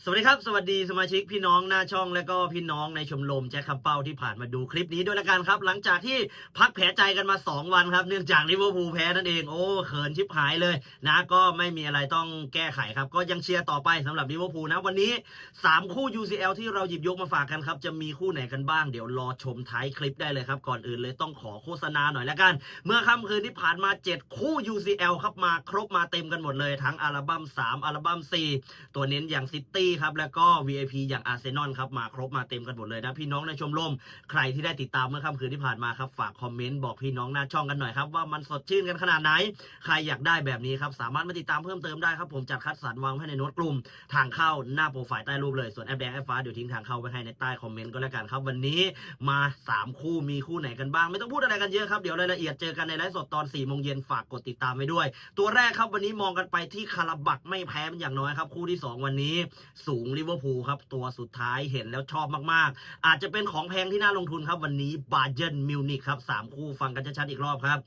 สวัสดีครับสวัสดีสมาชิกพี่น้องหน้าช่องและก็พี่น้องในชมรมแจ็คคำเป้าที่ผ่านมาดูคลิปนี้ด้วยละกันครับหลังจากที่พักแผลใจกันมา2วันครับเนื่องจากลิเวอร์พูลแพ้นั่นเองโอ้เขินชิบหายเลยนะก็ไม่มีอะไรต้องแก้ไขครับก็ยังเชียร์ต่อไปสำหรับลิเวอร์พูลนะวันนี้3คู่ UCL ที่เราหยิบยกมาฝากกันครับจะมีคู่ไหนกันบ้างเดี๋ยวรอชมท้ายคลิปได้เลยครับก่อนอื่นเลยต้องขอโฆษณาหน่อยละกันเมื่อค่ำคืนที่ผ่านมา7คู่ UCL ครับมาครบมาเต็มกันหมดเลยทั้งอัลบั้ม3อัลบั้ม4ตัวเน้นอย่างซิตี้ครับแล้วก็ VIP อย่างอาร์เซนอลครับมาครบมาเต็มกันหมดเลยนะพี่น้องในชมรมใครที่ได้ติดตามเมื่อค่ำคืนที่ผ่านมาครับฝากคอมเมนต์บอกพี่น้องหน้าช่องกันหน่อยครับว่ามันสดชื่นกันขนาดไหนใครอยากได้แบบนี้ครับสามารถมาติดตามเพิ่มเติมได้ครับผมจัดคัดสรรวางไว้ในโน้ตกลุ่มทางเข้าหน้าโปรไฟล์ใต้รูปเลยส่วนแอปแดงแอปฟ้าเดี๋ยวทิ้งทางเข้าไว้ให้ในใต้คอมเมนต์ก็แล้วกันครับวันนี้มา3คู่มีคู่ไหนกันบ้างไม่ต้องพูดอะไรกันเยอะครับเดี๋ยวรายละเอียดเจอกันในไลฟ์สดตอน4 โมงเย็นฝากกดติดตามไว้ด้วยตัวแรกครับวันนี้มองกันไปที่คาราบักไม่แพ้เป็นอย่างน้อยครับคู่ที่2วันนี้สูงลิเวอร์พูลครับตัวสุดท้ายเห็นแล้วชอบมากๆอาจจะเป็นของแพงที่น่าลงทุนครับวันนี้บาเยิร์นมิวนิกครับ3คู่ฟังกันชัดๆอีกรอบครับ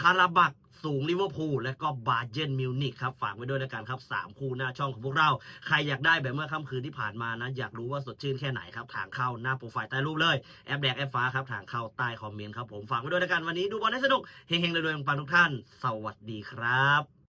คาราบักสูงลิเวอร์พูลและก็บาเยิร์นมิวนิกครับฝากไว้ด้วยแล้วกันครับ3คู่หน้าช่องของพวกเราใครอยากได้แบบเมื่อค่ำคืนที่ผ่านมานะอยากรู้ว่าสดชื่นแค่ไหนครับทางเข้าหน้าโปรไฟล์ใต้รูปเลยแอปแดงแอปฟ้าครับทางเข้าใต้คอมเมนต์ครับผมฝากไว้ด้วยแล้วกันวันนี้ดูบอลให้สนุกเฮงๆรวยๆปังๆทุกท่านสวัสดีครับ